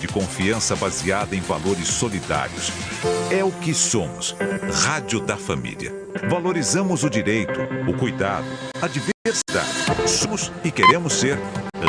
de confiança baseada em valores solidários. É o que somos. Rádio da Família. Valorizamos o direito, o cuidado, a diversidade. Somos e queremos ser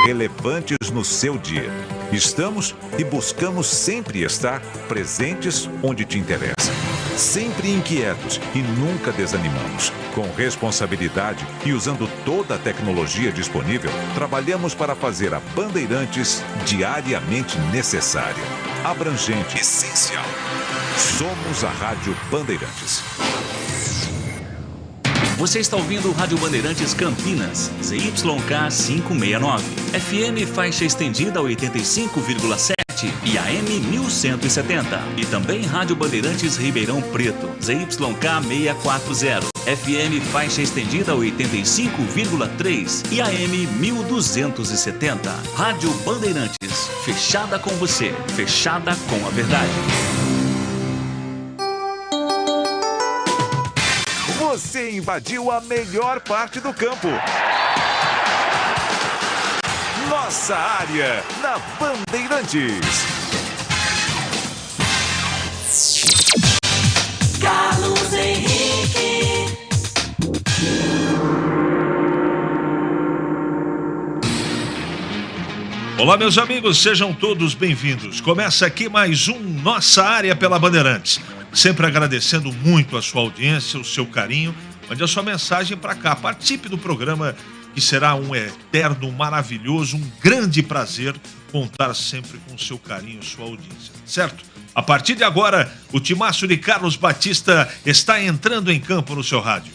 relevantes no seu dia. Estamos e buscamos sempre estar presentes onde te interessa. Sempre inquietos e nunca desanimamos. Com responsabilidade e usando toda a tecnologia disponível, trabalhamos para fazer a Bandeirantes diariamente necessária, abrangente, essencial. Somos a Rádio Bandeirantes. Você está ouvindo Rádio Bandeirantes Campinas, ZYK 569, FM faixa estendida 85,7 e AM 1170. E também Rádio Bandeirantes Ribeirão Preto, ZYK 640, FM faixa estendida 85,3 e AM 1270. Rádio Bandeirantes, fechada com você, fechada com a verdade. Você invadiu a melhor parte do campo. Nossa área, na Bandeirantes. Carlos Henrique. Olá, meus amigos, sejam todos bem-vindos. Começa aqui mais um Nossa Área pela Bandeirantes. Sempre agradecendo muito a sua audiência, o seu carinho. Mande a sua mensagem para cá. Participe do programa, que será um eterno, maravilhoso, um grande prazer contar sempre com o seu carinho, sua audiência, certo? A partir de agora, o timaço de Carlos Batista está entrando em campo no seu rádio.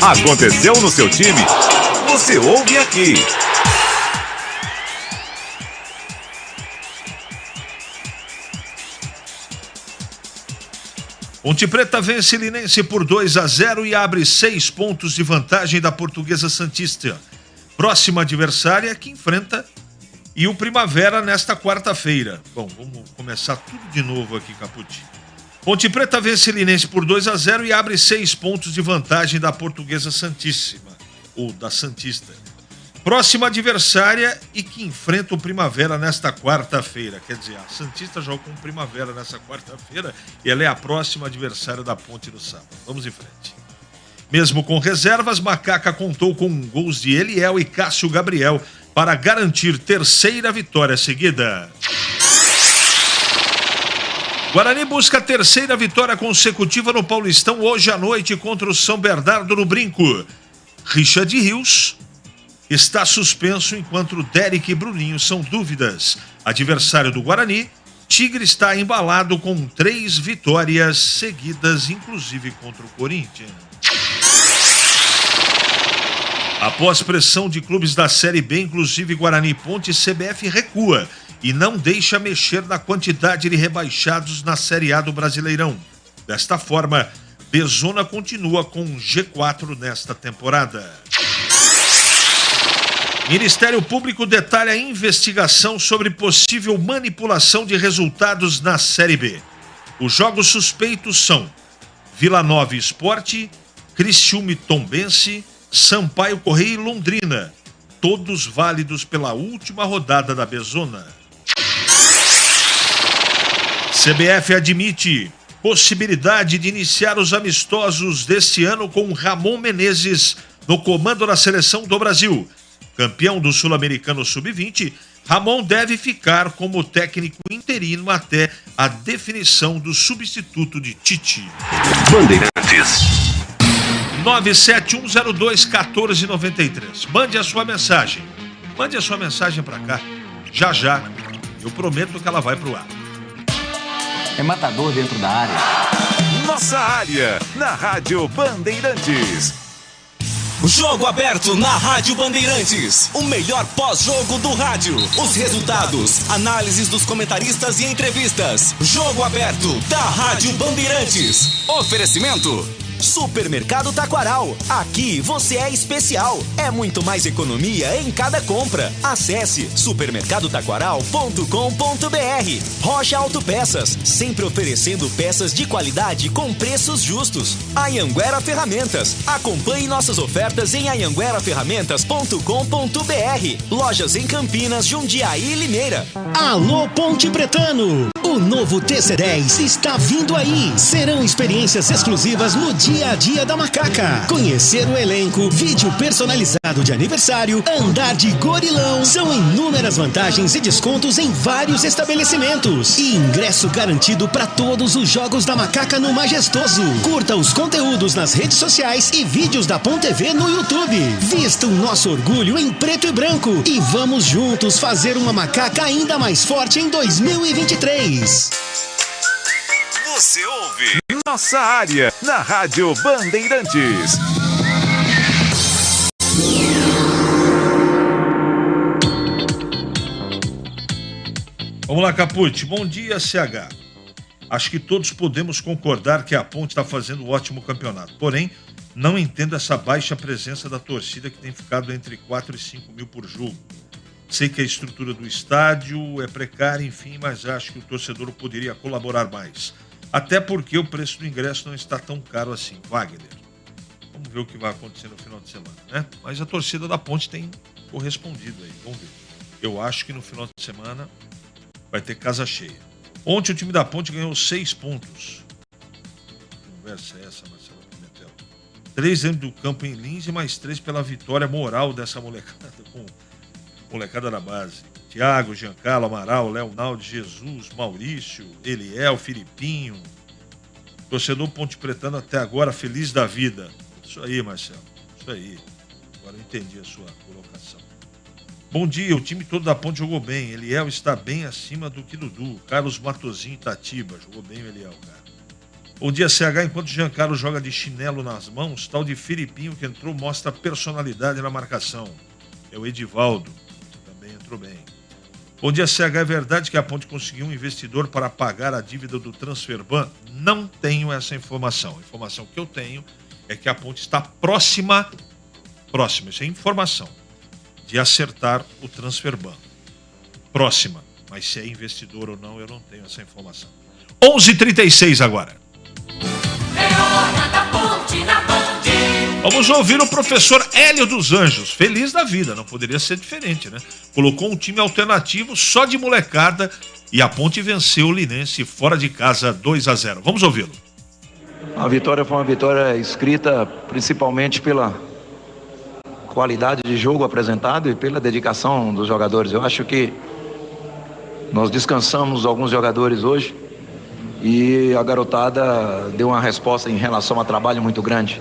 Aconteceu no seu time? Você ouve aqui. Ponte Preta vence Linense por 2-0 e abre 6 pontos de vantagem da Portuguesa Santista. Próxima adversária que enfrenta e o Primavera nesta quarta-feira. Bom, vamos começar tudo de novo aqui, Caputi. Ponte Preta vence Linense por 2-0 e abre 6 pontos de vantagem da Portuguesa Santíssima, ou da Santista. Próxima adversária e que enfrenta o Primavera nesta quarta-feira. Quer dizer, a Santista joga com o Primavera nessa quarta-feira e ela é a próxima adversária da Ponte do sábado. Vamos em frente. Mesmo com reservas, Macaca contou com gols de Eliel e Cássio Gabriel para garantir terceira vitória seguida. Guarani busca a terceira vitória consecutiva no Paulistão hoje à noite contra o São Bernardo no Brinco. Richard Rios está suspenso enquanto Derek e Bruninho são dúvidas. Adversário do Guarani, Tigre está embalado com 3 vitórias seguidas, inclusive contra o Corinthians. Após pressão de clubes da Série B, inclusive Guarani e Ponte, CBF recua e não deixa mexer na quantidade de rebaixados na Série A do Brasileirão. Desta forma, Bezona continua com G4 nesta temporada. Ministério Público detalha a investigação sobre possível manipulação de resultados na Série B. Os jogos suspeitos são Vila Nova Esporte, Criciúma e Tombense, Sampaio Correia e Londrina, todos válidos pela última rodada da Bezona. CBF admite possibilidade de iniciar os amistosos deste ano com Ramon Menezes no comando da Seleção do Brasil. Campeão do Sul-Americano Sub-20, Ramon deve ficar como técnico interino até a definição do substituto de Tite. Bandeirantes. 971021493. Mande a sua mensagem. Mande a sua mensagem para cá. Já, já. Eu prometo que ela vai pro ar. É matador dentro da área. Nossa área, na Rádio Bandeirantes. Jogo aberto na Rádio Bandeirantes. O melhor pós-jogo do rádio. Os resultados, análises dos comentaristas e entrevistas. Jogo aberto da Rádio Bandeirantes. Oferecimento Supermercado Taquaral. Aqui você é especial. É muito mais economia em cada compra. Acesse supermercadotaquaral.com.br. Rocha Autopeças, sempre oferecendo peças de qualidade com preços justos. Anhanguera Ferramentas. Acompanhe nossas ofertas em anhangueraferramentas.com.br. Lojas em Campinas, Jundiaí e Limeira. Alô Ponte Pretano! O novo TC10 está vindo aí. Serão experiências exclusivas no dia a dia da Macaca. Conhecer o elenco, vídeo personalizado de aniversário, andar de gorilão. São inúmeras vantagens e descontos em vários estabelecimentos. E ingresso garantido para todos os jogos da Macaca no Majestoso. Curta os conteúdos nas redes sociais e vídeos da PON TV no YouTube. Vista o nosso orgulho em preto e branco. E vamos juntos fazer uma Macaca ainda mais forte em 2023. Você ouve Nossa Área na Rádio Bandeirantes. Vamos lá, Capucci. Bom dia, CH. Acho que todos podemos concordar que a Ponte está fazendo um ótimo campeonato. Porém, não entendo essa baixa presença da torcida que tem ficado entre 4 e 5 mil por jogo. Sei que a estrutura do estádio é precária, enfim, mas acho que o torcedor poderia colaborar mais. Até porque o preço do ingresso não está tão caro assim. Wagner. Vamos ver o que vai acontecer no final de semana, né? Mas a torcida da Ponte tem correspondido aí. Vamos ver. Eu acho que no final de semana vai ter casa cheia. Ontem o time da Ponte ganhou 6 pontos. Que conversa é essa, Marcelo Pimentel? 3 dentro do campo em Lins e mais 3 pela vitória moral dessa molecada com molecada da base. Thiago, Giancarlo, Amaral, Leonardo, Jesus, Maurício, Eliel, Filipinho. Torcedor Ponte Pretano até agora feliz da vida. Isso aí, Marcelo. Isso aí. Agora eu entendi a sua colocação. Bom dia, o time todo da Ponte jogou bem. Eliel está bem acima do que Dudu. Carlos Matozinho, Itatiba. Jogou bem o Eliel, cara. Bom dia, CH. Enquanto Giancarlo joga de chinelo nas mãos, tal de Filipinho que entrou mostra personalidade na marcação. É o Edivaldo. Entrou bem. Bom dia, CH. É verdade que a Ponte conseguiu um investidor para pagar a dívida do Transferban? Não tenho essa informação. A informação que eu tenho é que a Ponte está próxima, isso é informação, de acertar o Transferban. Próxima. Mas se é investidor ou não, eu não tenho essa informação. 11h36 agora. É hora da Ponte na Band. Vamos ouvir o professor Hélio dos Anjos, feliz da vida, não poderia ser diferente, né? Colocou um time alternativo só de molecada e a Ponte venceu o Linense fora de casa 2-0. Vamos ouvi-lo. A vitória foi uma vitória escrita principalmente pela qualidade de jogo apresentado e pela dedicação dos jogadores. Eu acho que nós descansamos alguns jogadores hoje e a garotada deu uma resposta em relação a trabalho muito grande.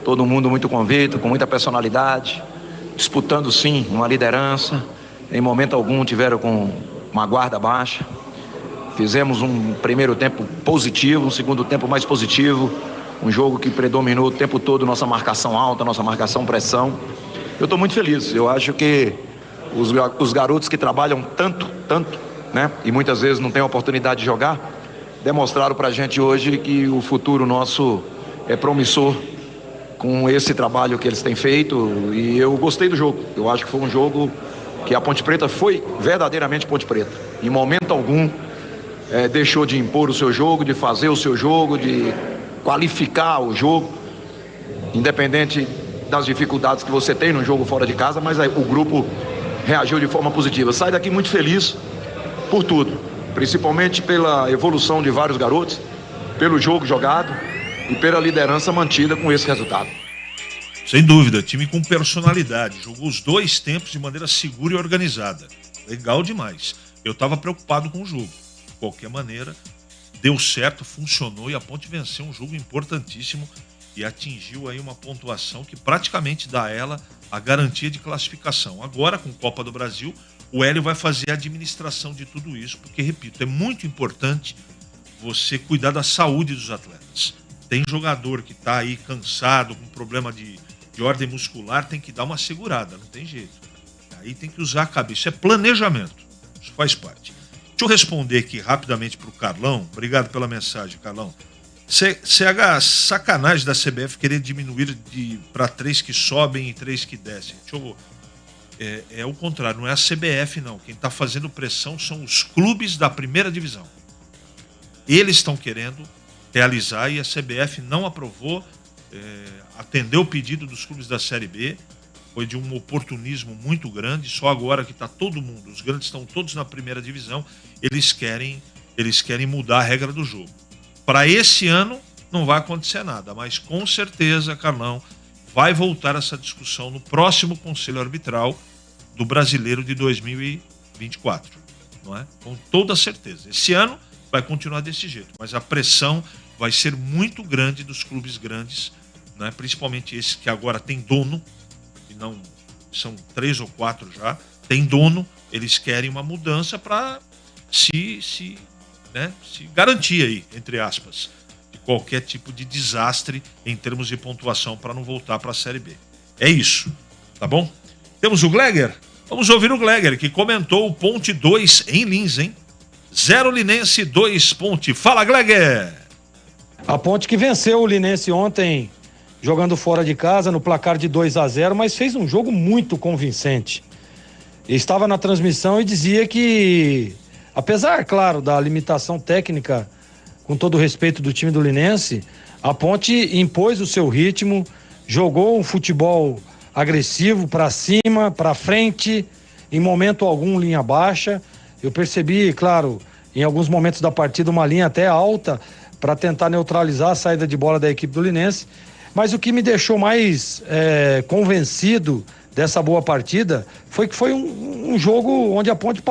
Todo mundo muito convicto, com muita personalidade, disputando sim uma liderança. Em momento algum tiveram com uma guarda baixa. Fizemos um primeiro tempo positivo, um segundo tempo mais positivo. Um jogo que predominou o tempo todo nossa marcação alta, nossa marcação pressão. Eu estou muito feliz. Eu acho que os garotos que trabalham tanto, né? E muitas vezes não têm a oportunidade de jogar, demonstraram pra gente hoje que o futuro nosso é promissor com esse trabalho que eles têm feito, e eu gostei do jogo. Eu acho que foi um jogo que a Ponte Preta foi verdadeiramente Ponte Preta. Em momento algum deixou de impor o seu jogo, de fazer o seu jogo, de qualificar o jogo, independente das dificuldades que você tem no jogo fora de casa, mas o grupo reagiu de forma positiva. Sai daqui muito feliz por tudo, principalmente pela evolução de vários garotos, pelo jogo jogado e pela liderança mantida com esse resultado. Sem dúvida, time com personalidade, jogou os 2 tempos de maneira segura e organizada. Legal demais. Eu estava preocupado com o jogo. De qualquer maneira, deu certo, funcionou e a Ponte venceu um jogo importantíssimo e atingiu aí uma pontuação que praticamente dá a ela a garantia de classificação. Agora, com Copa do Brasil, o Hélio vai fazer a administração de tudo isso, porque, repito, é muito importante você cuidar da saúde dos atletas. Tem jogador que está aí cansado, com problema de ordem muscular, tem que dar uma segurada, não tem jeito. Aí tem que usar a cabeça. Isso é planejamento. Isso faz parte. Deixa eu responder aqui rapidamente para o Carlão. Obrigado pela mensagem, Carlão. CH, sacanagem da CBF querer diminuir para 3 que sobem e 3 que descem. É o contrário, não é a CBF não. Quem está fazendo pressão são os clubes da primeira divisão. Eles estão querendo realizar e a CBF não aprovou, atendeu o pedido dos clubes da Série B. Foi de um oportunismo muito grande. Só agora que está todo mundo, os grandes estão todos na primeira divisão, eles querem mudar a regra do jogo. Para esse ano não vai acontecer nada, mas com certeza, Carlão, vai voltar essa discussão no próximo Conselho Arbitral do Brasileiro de 2024, não é? Com toda certeza. Esse ano vai continuar desse jeito, mas a pressão vai ser muito grande dos clubes grandes, né? Principalmente esses que agora têm dono, e não são 3 ou 4 já, tem dono, eles querem uma mudança para se garantir aí, entre aspas, de qualquer tipo de desastre em termos de pontuação para não voltar para a Série B. É isso, tá bom? Temos o Gleger? Vamos ouvir o Gleger, que comentou o Ponte 2 em Lins, hein? 0 Linense, 2 Ponte. Fala, Gleger! A Ponte que venceu o Linense ontem, jogando fora de casa, no placar de 2-0, mas fez um jogo muito convincente. Estava na transmissão e dizia que, apesar, claro, da limitação técnica, com todo o respeito do time do Linense, a Ponte impôs o seu ritmo, jogou um futebol agressivo para cima, para frente, em momento algum linha baixa. Eu percebi, claro, em alguns momentos da partida uma linha até alta para tentar neutralizar a saída de bola da equipe do Linense. Mas o que me deixou mais convencido dessa boa partida foi que foi um jogo onde a Ponte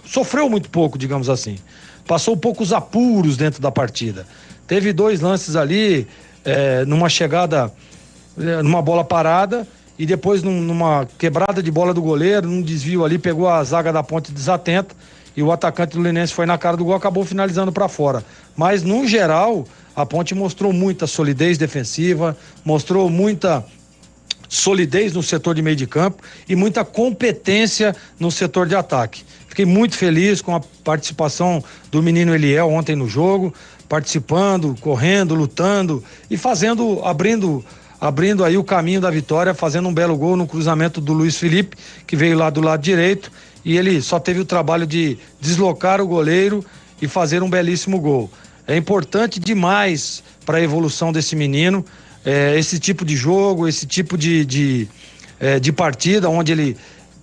sofreu muito pouco, digamos assim. Passou poucos apuros dentro da partida. Teve 2 lances ali, numa chegada, numa bola parada, e depois numa quebrada de bola do goleiro, num desvio ali, pegou a zaga da Ponte desatenta, e o atacante do Linense foi na cara do gol, acabou finalizando para fora. Mas, no geral, a Ponte mostrou muita solidez defensiva, mostrou muita solidez no setor de meio de campo e muita competência no setor de ataque. Fiquei muito feliz com a participação do menino Eliel ontem no jogo, participando, correndo, lutando e abrindo aí o caminho da vitória, fazendo um belo gol no cruzamento do Luiz Felipe, que veio lá do lado direito, e ele só teve o trabalho de deslocar o goleiro e fazer um belíssimo gol. É importante demais para a evolução desse menino, esse tipo de jogo, esse tipo de partida, onde ele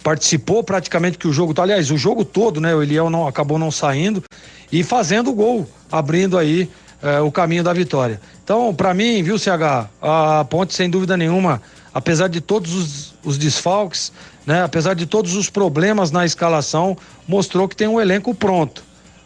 participou praticamente que o jogo, aliás, o jogo todo, né? O Eliel acabou não saindo e fazendo o gol, abrindo aí o caminho da vitória. Então, para mim, viu, CH, a Ponte, sem dúvida nenhuma, apesar de todos os desfalques, né, apesar de todos os problemas na escalação, mostrou que tem um elenco pronto.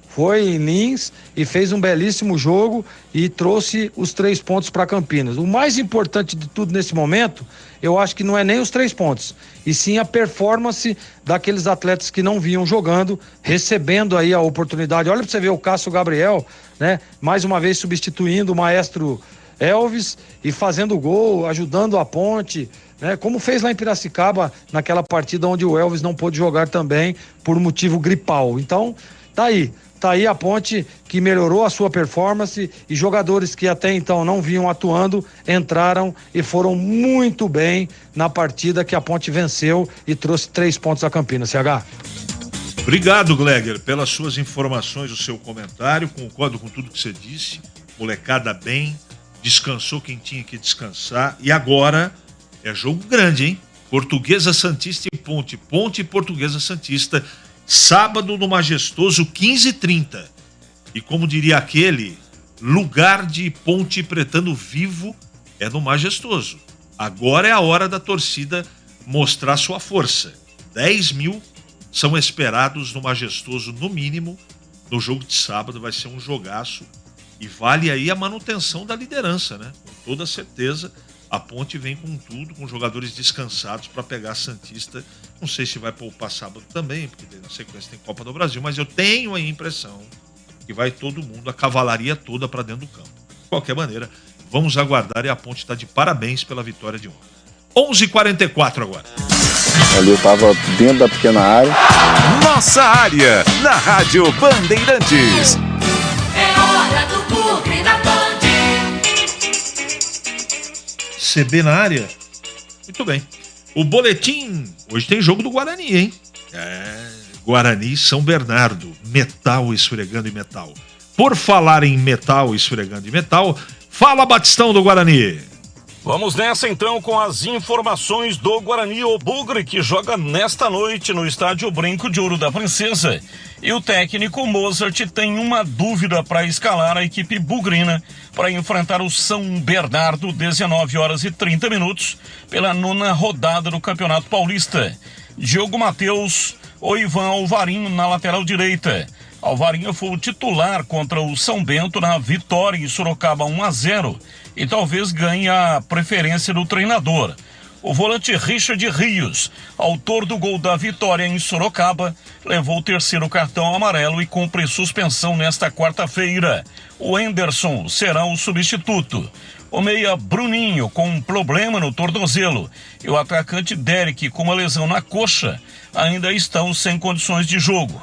Foi em Lins e fez um belíssimo jogo e trouxe os 3 pontos para Campinas. O mais importante de tudo nesse momento, eu acho que não é nem os 3 pontos, e sim a performance daqueles atletas que não vinham jogando, recebendo aí a oportunidade. Olha para você ver o Cássio Gabriel, né? Mais uma vez substituindo o maestro Elvis e fazendo gol, ajudando a Ponte, né? Como fez lá em Piracicaba, naquela partida onde o Elvis não pôde jogar também por motivo gripal. Então, tá aí a Ponte que melhorou a sua performance e jogadores que até então não vinham atuando, entraram e foram muito bem na partida que a Ponte venceu e trouxe 3 pontos a Campinas, CH. Obrigado, Gleger, pelas suas informações, o seu comentário, concordo com tudo que você disse, molecada bem, descansou quem tinha que descansar, e agora é jogo grande, hein? Portuguesa Santista e Ponte, Ponte e Portuguesa Santista, sábado no Majestoso, 15h30. E como diria aquele, lugar de Ponte Pretano vivo é no Majestoso. Agora é a hora da torcida mostrar sua força. 10 mil são esperados no Majestoso, no mínimo. No jogo de sábado vai ser um jogaço. E vale aí a manutenção da liderança, né? Com toda certeza, a Ponte vem com tudo, com jogadores descansados para pegar a Santista. Não sei se vai poupar sábado também, porque na sequência tem Copa do Brasil, mas eu tenho a impressão que vai todo mundo, a cavalaria toda para dentro do campo. De qualquer maneira, vamos aguardar, e a Ponte está de parabéns pela vitória de ontem. 11h44 agora. Ali eu estava dentro da pequena área. Nossa área, na Rádio Bandeirantes. É hora do Bugre da Band. CB na área. Muito bem. O boletim, hoje tem jogo do Guarani, hein? Guarani e São Bernardo, metal esfregando em metal. Por falar em metal esfregando em metal, fala Batistão do Guarani. Vamos nessa então com as informações do Guarani. O Bugre, que joga nesta noite no estádio Brinco de Ouro da Princesa. E o técnico Mozart tem uma dúvida para escalar a equipe bugrina para enfrentar o São Bernardo, 19h30, pela 9ª rodada do Campeonato Paulista. Diogo Matheus ou Ivan Alvarinho na lateral direita. Alvarinho foi o titular contra o São Bento na vitória em Sorocaba 1-0 e talvez ganhe a preferência do treinador. O volante Richard Rios, autor do gol da vitória em Sorocaba, levou o 3º cartão amarelo e cumpre suspensão nesta quarta-feira. O Henderson será o substituto. O meia Bruninho, com um problema no tornozelo, e o atacante Derek, com uma lesão na coxa, ainda estão sem condições de jogo.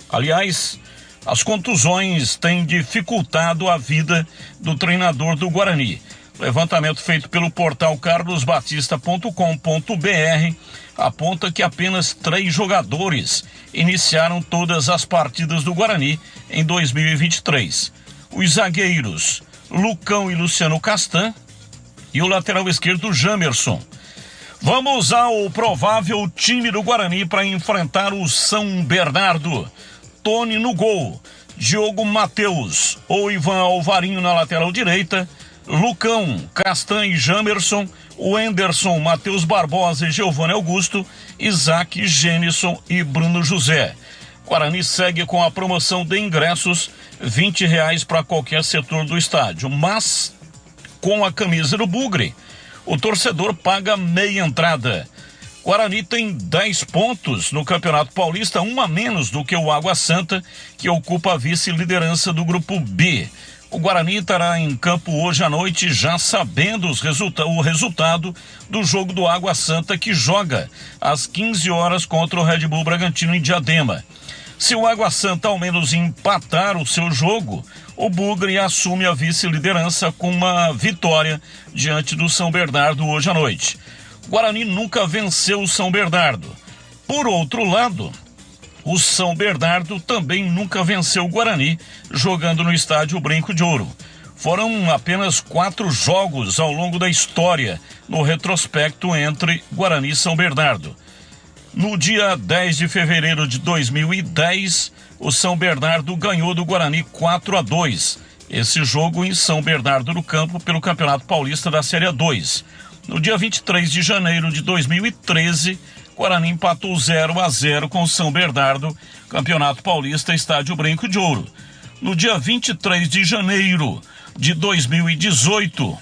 Aliás, as contusões têm dificultado a vida do treinador do Guarani. Levantamento feito pelo portal carlosbatista.com.br aponta que apenas 3 jogadores iniciaram todas as partidas do Guarani em 2023. Os zagueiros Lucão e Luciano Castan e o lateral esquerdo Jamerson. Vamos ao provável time do Guarani para enfrentar o São Bernardo. Tony no gol, Diogo Matheus ou Ivan Alvarinho na lateral direita, Lucão, Castan e Jamerson, o Henderson, Matheus Barbosa e Giovanni Augusto, Isaac, Gênison e Bruno José. Guarani segue com a promoção de ingressos, R$20 para qualquer setor do estádio, mas com a camisa do Bugre, o torcedor paga meia entrada. Guarani tem 10 pontos no Campeonato Paulista, 1 a menos do que o Água Santa, que ocupa a vice-liderança do Grupo B. O Guarani estará em campo hoje à noite, já sabendo o resultado do jogo do Água Santa, que joga às 15 horas contra o Red Bull Bragantino em Diadema. Se o Água Santa ao menos empatar o seu jogo, o Bugre assume a vice-liderança com uma vitória diante do São Bernardo hoje à noite. Guarani nunca venceu o São Bernardo. Por outro lado, o São Bernardo também nunca venceu o Guarani jogando no estádio Brinco de Ouro. Foram apenas 4 jogos ao longo da história no retrospecto entre Guarani e São Bernardo. No dia 10 de fevereiro de 2010, o São Bernardo ganhou do Guarani 4-2. Esse jogo em São Bernardo do Campo pelo Campeonato Paulista da Série 2. No dia 23 de janeiro de 2013, Guarani empatou 0-0 com o São Bernardo, Campeonato Paulista, Estádio Brinco de Ouro. No dia 23 de janeiro de 2018,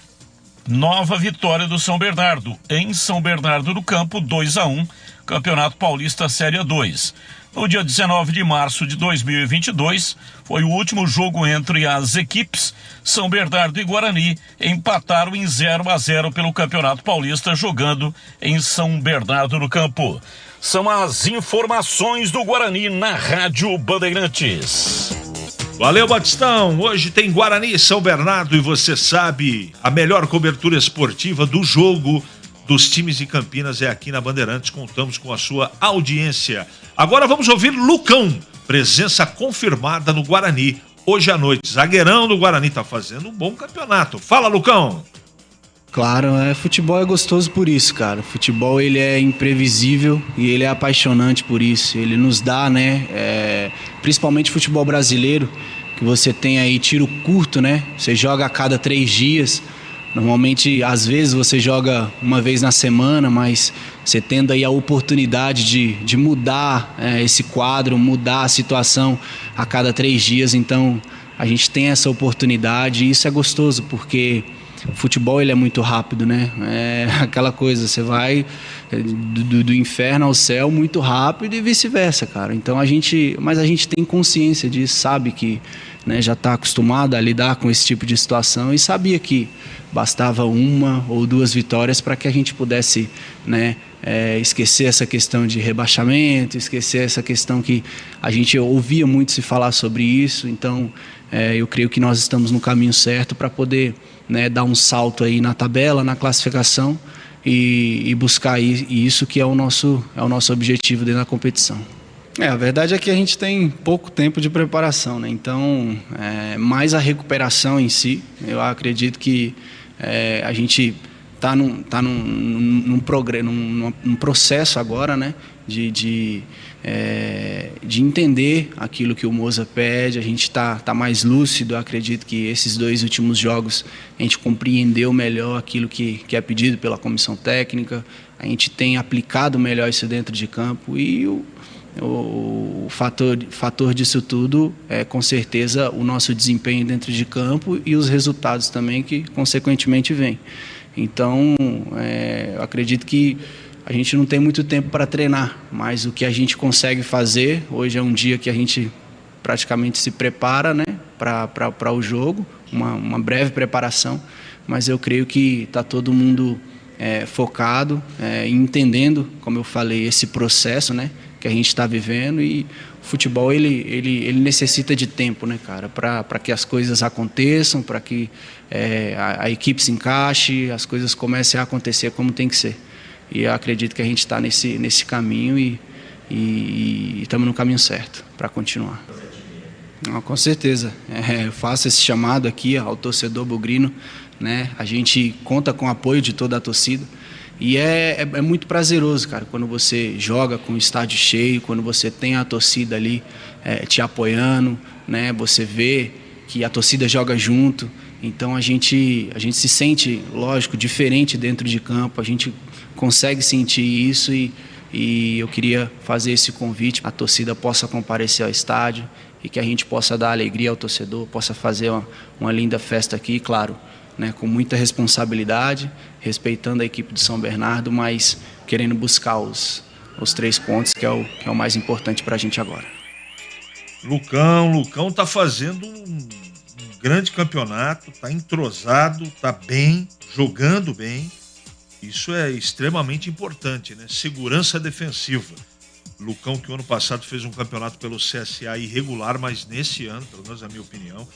nova vitória do São Bernardo, em São Bernardo do Campo, 2-1, Campeonato Paulista Série 2. No dia 19 de março de 2022, foi o último jogo entre as equipes. São Bernardo e Guarani empataram em 0-0 pelo Campeonato Paulista, jogando em São Bernardo do Campo. São as informações do Guarani na Rádio Bandeirantes. Valeu, Batistão. Hoje tem Guarani e São Bernardo e você sabe, a melhor cobertura esportiva do jogo dos times de Campinas é aqui na Bandeirantes. Contamos com a sua audiência. Agora vamos ouvir Lucão, presença confirmada no Guarani hoje à noite. Zagueirão do Guarani está fazendo um bom campeonato. Fala, Lucão. Claro, futebol é gostoso por isso, cara. Futebol ele é imprevisível e ele é apaixonante por isso. Ele nos dá, principalmente futebol brasileiro, que você tem aí tiro curto, Você joga a cada 3 dias. Normalmente, às vezes, você joga uma vez na semana, mas você tendo aí a oportunidade de mudar esse quadro, mudar a situação a cada 3 dias. Então, a gente tem essa oportunidade e isso é gostoso, porque o futebol ele é muito rápido, É aquela coisa, você vai do inferno ao céu muito rápido e vice-versa, cara. Então, mas a gente tem consciência disso, sabe que já está acostumado a lidar com esse tipo de situação e sabia que bastava 1 ou 2 vitórias para que a gente pudesse esquecer essa questão de rebaixamento, esquecer essa questão que a gente ouvia muito se falar sobre isso. Então, eu creio que nós estamos no caminho certo para poder, né, dar um salto aí na tabela, na classificação e buscar isso que é o nosso objetivo dentro da competição. A verdade é que a gente tem pouco tempo de preparação, né? Então, mais a recuperação em si. Eu acredito que a gente está num processo agora, né? De entender aquilo que o Moza pede. A gente está mais lúcido. Eu acredito que esses 2 últimos jogos a gente compreendeu melhor aquilo que é pedido pela comissão técnica. A gente tem aplicado melhor isso dentro de campo e o fator disso tudo é com certeza o nosso desempenho dentro de campo e os resultados também que consequentemente vêm. Então, eu acredito que a gente não tem muito tempo para treinar, mas o que a gente consegue fazer, hoje é um dia que a gente praticamente se prepara, né, para o jogo, uma breve preparação, mas eu creio que está todo mundo focado, entendendo, como eu falei, esse processo, né, que a gente está vivendo, e o futebol ele necessita de tempo, né, cara, para que as coisas aconteçam, para que a equipe se encaixe, as coisas comecem a acontecer como tem que ser. E eu acredito que a gente está nesse caminho e estamos no caminho certo para continuar. Com certeza, eu faço esse chamado aqui ao torcedor bugrino, né? A gente conta com o apoio de toda a torcida. E é muito prazeroso, cara, quando você joga com o estádio cheio, quando você tem a torcida ali te apoiando, né? Você vê que a torcida joga junto. Então a gente se sente, lógico, diferente dentro de campo. A gente consegue sentir isso e eu queria fazer esse convite. A torcida possa comparecer ao estádio e que a gente possa dar alegria ao torcedor, possa fazer uma linda festa aqui, claro, né, com muita responsabilidade, respeitando a equipe de São Bernardo, mas querendo buscar os 3 pontos, que é o mais importante para a gente agora. Lucão está fazendo um grande campeonato, está entrosado, está bem, jogando bem. Isso é extremamente importante, né? Segurança defensiva. Lucão, que o ano passado fez um campeonato pelo CSA irregular, mas nesse ano, pelo menos na minha opinião,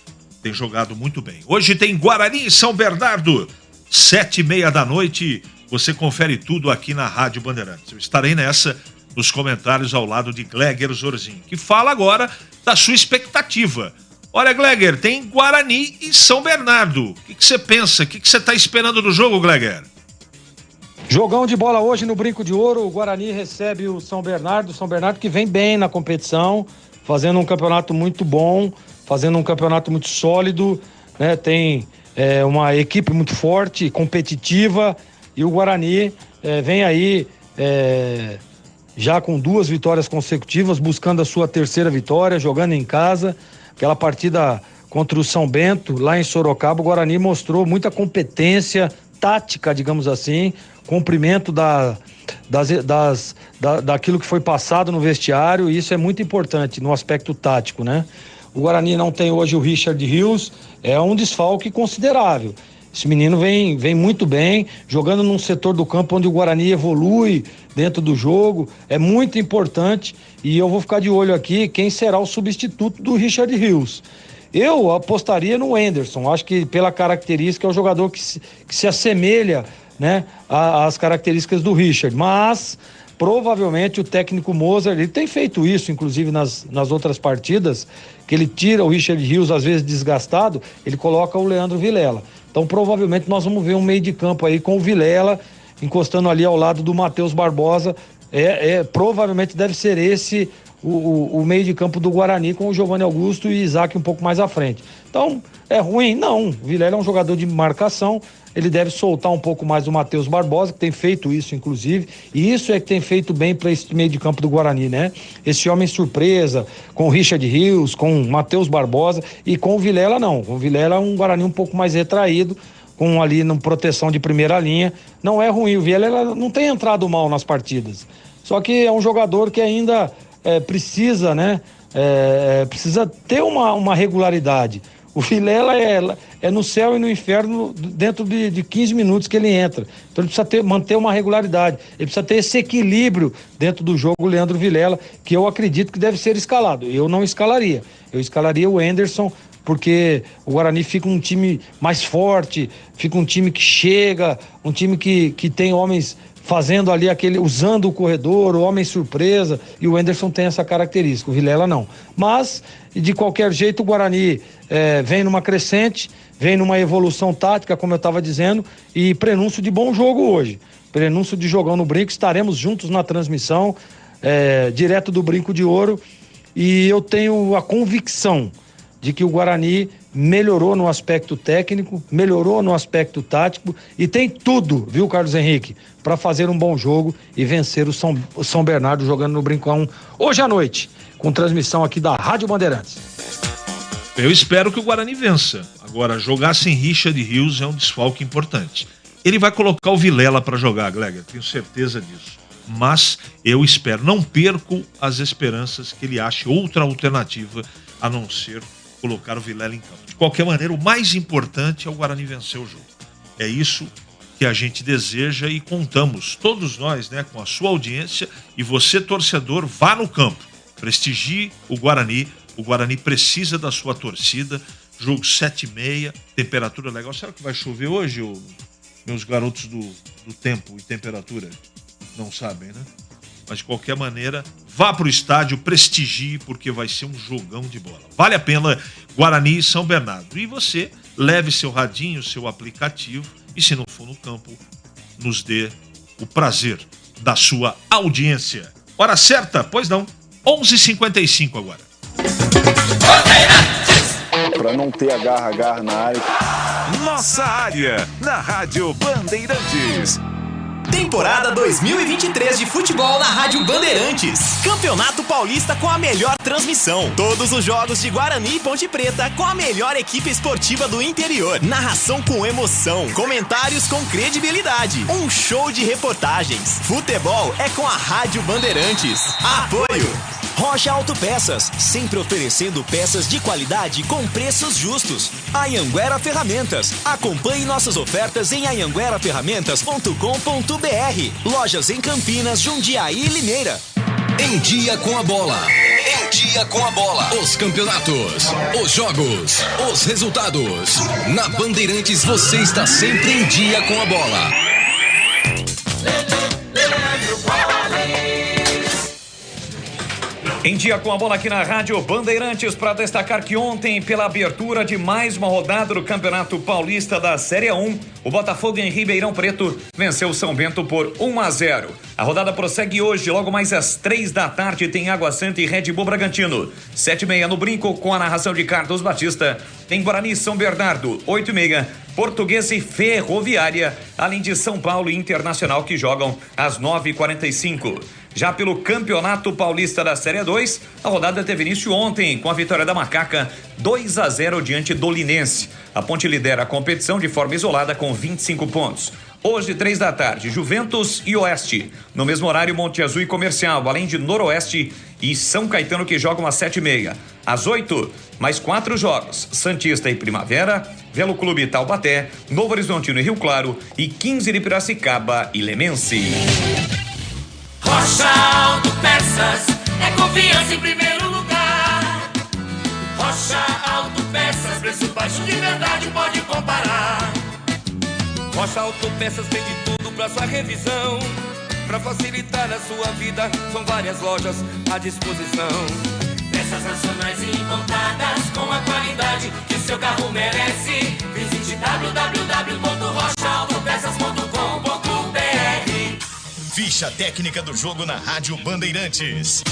tem jogado muito bem. Hoje tem Guarani e São Bernardo, 7h30 da noite. Você confere tudo aqui na Rádio Bandeirantes. Eu estarei nessa, nos comentários ao lado de Gleger Zorzin, que fala agora da sua expectativa. Olha, Gleger, tem Guarani e São Bernardo. O que você pensa? O que você está esperando do jogo, Gleger? Jogão de bola hoje no Brinco de Ouro. O Guarani recebe o São Bernardo que vem bem na competição, fazendo um campeonato muito bom, fazendo um campeonato muito sólido, né? Tem uma equipe muito forte, competitiva, e o Guarani vem aí já com 2 vitórias consecutivas, buscando a sua 3ª vitória, jogando em casa. Aquela partida contra o São Bento, lá em Sorocaba, o Guarani mostrou muita competência tática, digamos assim, cumprimento daquilo que foi passado no vestiário, e isso é muito importante no aspecto tático, né? O Guarani não tem hoje o Richard Rios, é um desfalque considerável. Esse menino vem muito bem, jogando num setor do campo onde o Guarani evolui dentro do jogo, é muito importante, e eu vou ficar de olho aqui quem será o substituto do Richard Rios. Eu apostaria no Anderson, acho que pela característica é o jogador que se assemelha, né, às características do Richard, mas provavelmente o técnico Moza, ele tem feito isso, inclusive nas outras partidas, que ele tira o Richard Rios, às vezes desgastado, ele coloca o Leandro Vilela. Então provavelmente nós vamos ver um meio de campo aí com o Vilela, encostando ali ao lado do Matheus Barbosa, provavelmente deve ser esse o meio de campo do Guarani, com o Giovanni Augusto e Isaac um pouco mais à frente. Então, é ruim? Não. O Vilela é um jogador de marcação, ele deve soltar um pouco mais o Matheus Barbosa, que tem feito isso, inclusive, e isso é que tem feito bem para esse meio de campo do Guarani, né? Esse homem surpresa, com o Richard Rios, com o Matheus Barbosa, e com o Vilela não. O Vilela é um Guarani um pouco mais retraído, com ali na proteção de primeira linha. Não é ruim, o Vilela não tem entrado mal nas partidas. Só que é um jogador que ainda precisa, né? Precisa ter uma regularidade. O Vilela é no céu e no inferno dentro de 15 minutos que ele entra. Então ele precisa manter uma regularidade. Ele precisa ter esse equilíbrio dentro do jogo, o Leandro Vilela, que eu acredito que deve ser escalado. Eu não escalaria. Eu escalaria o Anderson, porque o Guarani fica um time mais forte, fica um time que chega, um time que tem homens fazendo ali usando o corredor, o homem surpresa, e o Anderson tem essa característica, o Vilela não. Mas, de qualquer jeito, o Guarani vem numa crescente, vem numa evolução tática, como eu estava dizendo, e prenúncio de bom jogo hoje. Prenúncio de jogão no Brinco, estaremos juntos na transmissão, direto do Brinco de Ouro, e eu tenho a convicção de que o Guarani melhorou no aspecto técnico, melhorou no aspecto tático e tem tudo, viu, Carlos Henrique, para fazer um bom jogo e vencer o São Bernardo jogando no Brincão hoje à noite, com transmissão aqui da Rádio Bandeirantes. Eu espero que o Guarani vença. Agora, jogar sem Richard Rios é um desfalque importante. Ele vai colocar o Vilela para jogar, Gleger, tenho certeza disso. Mas eu espero, não perco as esperanças que ele ache outra alternativa a não ser colocar o Vilela em campo. De qualquer maneira, o mais importante é o Guarani vencer o jogo. É isso que a gente deseja e contamos, todos nós, né, com a sua audiência, e você, torcedor, vá no campo, prestigie o Guarani. O Guarani precisa da sua torcida. Jogo 7h30, temperatura legal. Será que vai chover hoje, meus garotos do tempo e temperatura? Não sabem, né? Mas de qualquer maneira, vá pro estádio, prestigie, porque vai ser um jogão de bola. Vale a pena, Guarani e São Bernardo. E você leve seu radinho, seu aplicativo, e se não for no campo, nos dê o prazer da sua audiência. Hora certa? Pois não. 11h55 agora. Para não ter agarra na área. Nossa área, na Rádio Bandeirantes. Temporada 2023 de futebol na Rádio Bandeirantes. Campeonato Paulista com a melhor transmissão. Todos os jogos de Guarani e Ponte Preta com a melhor equipe esportiva do interior. Narração com emoção. Comentários com credibilidade. Um show de reportagens. Futebol é com a Rádio Bandeirantes. Apoio Rocha Autopeças, sempre oferecendo peças de qualidade com preços justos. Anhanguera Ferramentas, acompanhe nossas ofertas em anhangueraferramentas.com.br. Lojas em Campinas, Jundiaí e Limeira. Em dia com a bola. Em dia com a bola. Os campeonatos, os jogos, os resultados. Na Bandeirantes você está sempre em dia com a bola. Em dia com a bola aqui na Rádio Bandeirantes, para destacar que ontem, pela abertura de mais uma rodada do Campeonato Paulista da Série 1, o Botafogo em Ribeirão Preto venceu o São Bento por 1-0. A rodada prossegue hoje, logo mais às 15h tem Água Santa e Red Bull Bragantino. 7h30 no Brinco, com a narração de Carlos Batista. Tem Guarani e São Bernardo, 8h30. Portuguesa e Ferroviária, além de São Paulo e Internacional, que jogam às 9h45. Já pelo Campeonato Paulista da Série 2, a rodada teve início ontem com a vitória da Macaca 2-0 diante do Linense. A Ponte lidera a competição de forma isolada com 25 pontos. Hoje, 15h, Juventus e Oeste. No mesmo horário, Monte Azul e Comercial, além de Noroeste e São Caetano, que jogam às 7h30. Às 8h, mais 4 jogos. Santista e Primavera, Velo Clube Taubaté, Novo Horizontino e Rio Claro e 15 de Piracicaba e Lemense. Rocha Autopeças é confiança em primeiro lugar. Rocha Autopeças, preço baixo de verdade, pode comparar. Rocha Autopeças tem de tudo pra sua revisão. Pra facilitar a sua vida, são várias lojas à disposição. Peças nacionais e importadas com a qualidade que o seu carro merece. Visite www.rochaautopeças.com.br. Ficha técnica do jogo na Rádio Bandeirantes.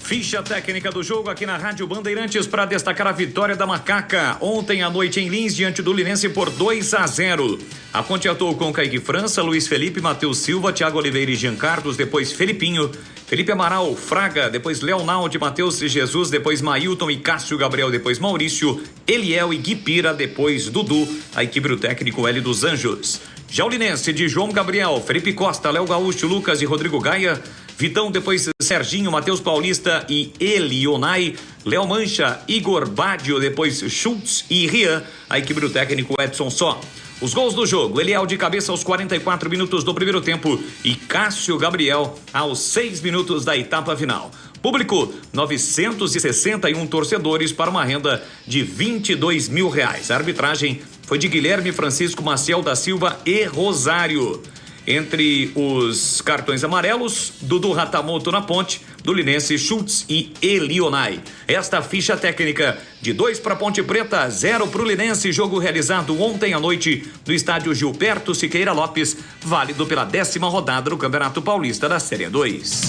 Ficha técnica do jogo aqui na Rádio Bandeirantes para destacar a vitória da Macaca ontem à noite em Lins diante do Linense por 2-0. A Ponte atuou com Kaique França, Luiz Felipe, Matheus Silva, Thiago Oliveira e Jean Carlos, depois Felipinho, Felipe Amaral, Fraga, depois Leonaldo, Matheus Jesus, depois Mailton e Cássio Gabriel, depois Maurício, Eliel e Guipira, depois Dudu, a equipe do técnico L dos Anjos. Já o Linense de João Gabriel, Felipe Costa, Léo Gaúcho, Lucas e Rodrigo Gaia, Vitão, depois Serginho, Matheus Paulista e Elionai, Léo Mancha, Igor Badio, depois Schultz e Rian, a equipe do técnico Edson Só. Os gols do jogo: Eliel de cabeça aos 44 minutos do primeiro tempo e Cássio Gabriel aos 6 minutos da etapa final. Público, 961 torcedores para uma renda de R$22 mil. A arbitragem foi de Guilherme Francisco Maciel da Silva e Rosário. Entre os cartões amarelos, Dudu Ratamoto na ponte, do Linense Schultz e Elionai. Esta ficha técnica de 2 para Ponte Preta, 0 para o Linense, jogo realizado ontem à noite no estádio Gilberto Siqueira Lopes, válido pela 10ª rodada do Campeonato Paulista da Série 2.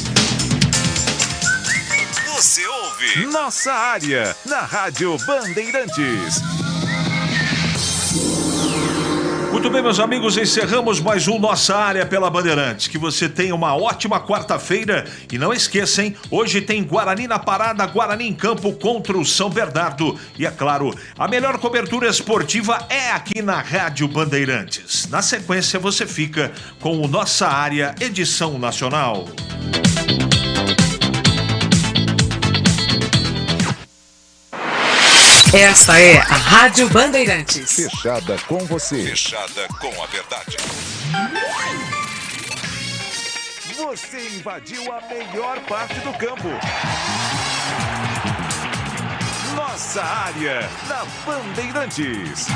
Você ouve Nossa Área, na Rádio Bandeirantes. Muito bem, meus amigos, encerramos mais um Nossa Área pela Bandeirantes. Que você tenha uma ótima quarta-feira e não esqueça, hein? Hoje tem Guarani na parada, Guarani em campo contra o São Bernardo. E é claro, a melhor cobertura esportiva é aqui na Rádio Bandeirantes. Na sequência, você fica com o Nossa Área, edição nacional. Esta é a Rádio Bandeirantes. Fechada com você. Fechada com a verdade. Você invadiu a melhor parte do campo. Nossa Área, na Bandeirantes.